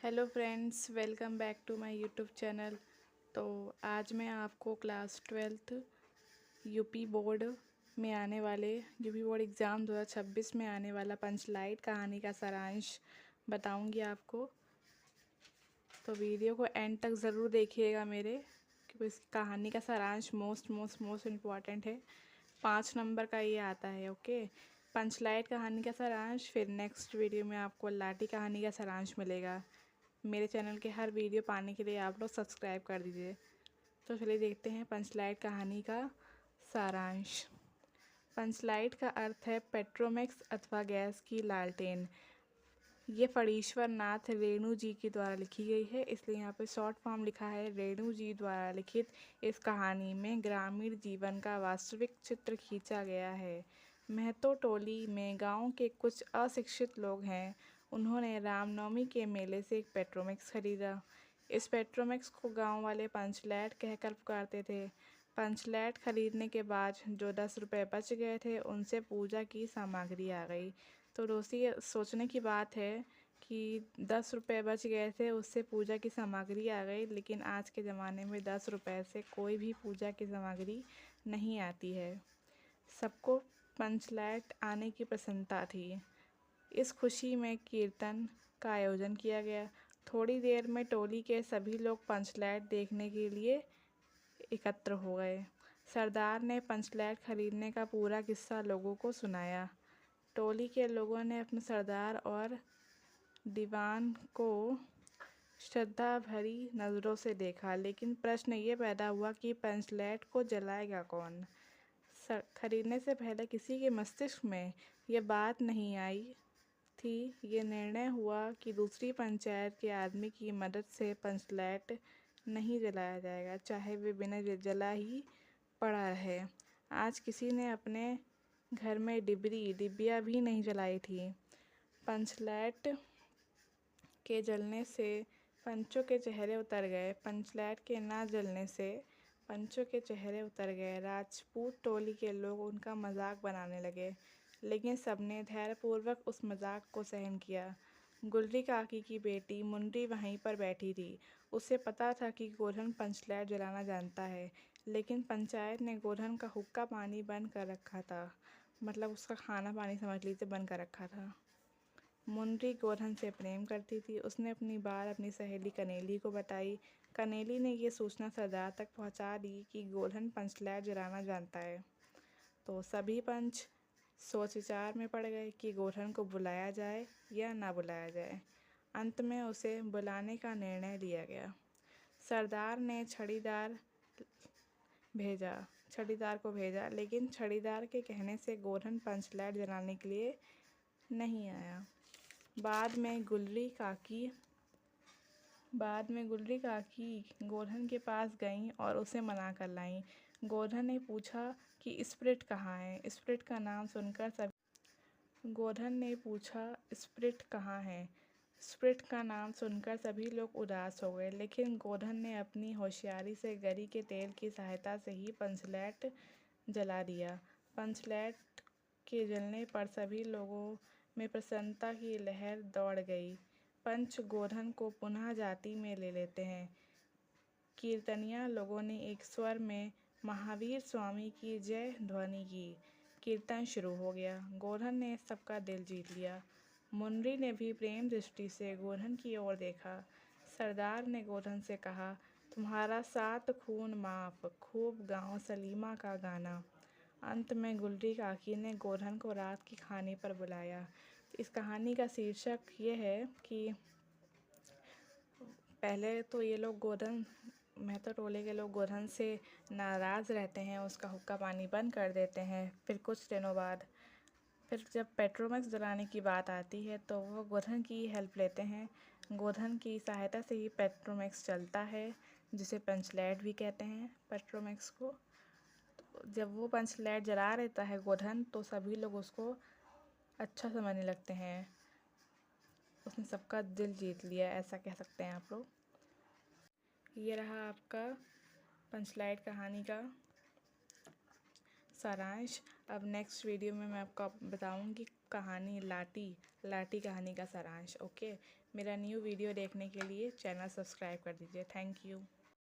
Hello friends, welcome back to my YouTube channel. तो आज मैं आपको क्लास 12th यूपी बोर्ड में आने वाले यूपी बोर्ड एग्ज़ाम 2026 में आने वाला पंचलाइट कहानी का सारांश बताऊंगी आपको। तो वीडियो को एंड तक ज़रूर देखिएगा मेरे, क्योंकि इस कहानी का सारांश मोस्ट इम्पॉर्टेंट है। 5 नंबर का ये आता है। ओके, पंचलाइट कहानी का सारांश, फिर नेक्स्ट वीडियो में आपको लाठी कहानी का सारांश मिलेगा। मेरे चैनल के हर वीडियो पाने के लिए आप लोग सब्सक्राइब कर दीजिए। तो चलिए देखते हैं पंचलाइट कहानी का सारांश। पंचलाइट का अर्थ है पेट्रोमैक्स अथवा गैस की लालटेन। ये फणीश्वर नाथ रेणु जी के द्वारा लिखी गई है, इसलिए यहाँ पे शॉर्ट फॉर्म लिखा है। रेणु जी द्वारा लिखित इस कहानी में ग्रामीण जीवन का वास्तविक चित्र खींचा गया है। महतो टोली में गांव के कुछ अशिक्षित लोग हैं। उन्होंने रामनवमी के मेले से एक पेट्रोमैक्स खरीदा। इस पेट्रोमैक्स को गांव वाले पंचलैट कहकर पुकारते थे। पंचलैट खरीदने के बाद जो 10 रुपये बच गए थे, उनसे पूजा की सामग्री आ गई। तो दोस्ती सोचने की बात है कि 10 रुपये बच गए थे, उससे पूजा की सामग्री आ गई। लेकिन आज के ज़माने में 10 रुपये से कोई भी पूजा की सामग्री नहीं आती है। सबको पंचलैट आने की प्रसन्नता थी। इस खुशी में कीर्तन का आयोजन किया गया। थोड़ी देर में टोली के सभी लोग पंचलैट देखने के लिए एकत्र हो गए। सरदार ने पंचलैट खरीदने का पूरा किस्सा लोगों को सुनाया। टोली के लोगों ने अपने सरदार और दीवान को श्रद्धा भरी नज़रों से देखा, लेकिन प्रश्न ये पैदा हुआ कि पंचलैट को जलाएगा कौन। खरीदने से पहले किसी के मस्तिष्क में यह बात नहीं आई थी। ये निर्णय हुआ कि दूसरी पंचायत के आदमी की मदद से पंचलैट नहीं जलाया जाएगा, चाहे वे बिना जला ही पड़ा रहे। आज किसी ने अपने घर में डिबिया भी नहीं जलाई थी। पंचलैट के जलने से पंचों के चेहरे उतर गए। पंचलैट के ना जलने से पंचों के चेहरे उतर गए। राजपूत टोली के लोग उनका मजाक बनाने लगे, लेकिन सबने धैर्यपूर्वक उस मजाक को सहन किया। गुलरी काकी की बेटी मुन्नी वहीं पर बैठी थी। उसे पता था कि गोधन पंचलैट जलाना जानता है, लेकिन पंचायत ने गोधन का हुक्का पानी बंद कर रखा था। मतलब उसका खाना पानी समझ लीजिए बंद कर रखा था। मुन्नी गोधन से प्रेम करती थी। उसने अपनी बात अपनी सहेली कनेली को बताई। कनेली ने ये सूचना सरदार तक पहुंचा दी कि गोधन पंचलैट जलाना जानता है। तो सभी पंच सोच विचार में पड़ गए कि गोधन को बुलाया जाए या ना बुलाया जाए। अंत में उसे बुलाने का निर्णय लिया गया। सरदार ने छड़ीदार को भेजा, लेकिन छड़ीदार के कहने से गोधन पंचलैट जलाने के लिए नहीं आया। बाद में गुलरी काकी गोधन के पास गईं और उसे मना कर लाईं। गोधन ने पूछा कि स्प्रिट कहाँ है। स्प्रिट का नाम सुनकर सभी लोग उदास हो गए, लेकिन गोधन ने अपनी होशियारी से गरी के तेल की सहायता से ही पंचलैट जला दिया। पंचलैट के जलने पर सभी लोगों में प्रसन्नता की लहर दौड़ गई। पंच गोधन को पुनः जाति में ले लेते हैं। कीर्तनिया लोगों ने एक स्वर में महावीर स्वामी की जय ध्वनि की। कीर्तन शुरू हो गया। गोधन ने सबका दिल जीत लिया। मुन्नी ने भी प्रेम दृष्टि से गोधन की ओर देखा। सरदार ने गोधन से कहा, तुम्हारा 7 खून माफ, खूब गाँव सलीमा का गाना। अंत में गुलरी काकी ने गोधन को रात के खाने पर बुलाया। इस कहानी का शीर्षक ये है कि पहले तो ये लोग महतो टोले के लोग गोधन से नाराज़ रहते हैं, उसका हुक्का पानी बंद कर देते हैं। फिर कुछ दिनों बाद जब पेट्रोमैक्स जलाने की बात आती है, तो वो गोधन की हेल्प लेते हैं। गोधन की सहायता से ही पेट्रोमैक्स चलता है, जिसे पंचलैट भी कहते हैं पेट्रोमैक्स को। तो जब वो पंचलैट जला देता है गोधन, तो सभी लोग उसको अच्छा समझने लगते हैं। उसने सबका दिल जीत लिया, ऐसा कह सकते हैं आप लोग। ये रहा आपका पंचलैट कहानी का सारांश। अब नेक्स्ट वीडियो में मैं आपको बताऊंगी कहानी लाठी कहानी का सारांश। ओके, मेरा न्यू वीडियो देखने के लिए चैनल सब्सक्राइब कर दीजिए। Thank you.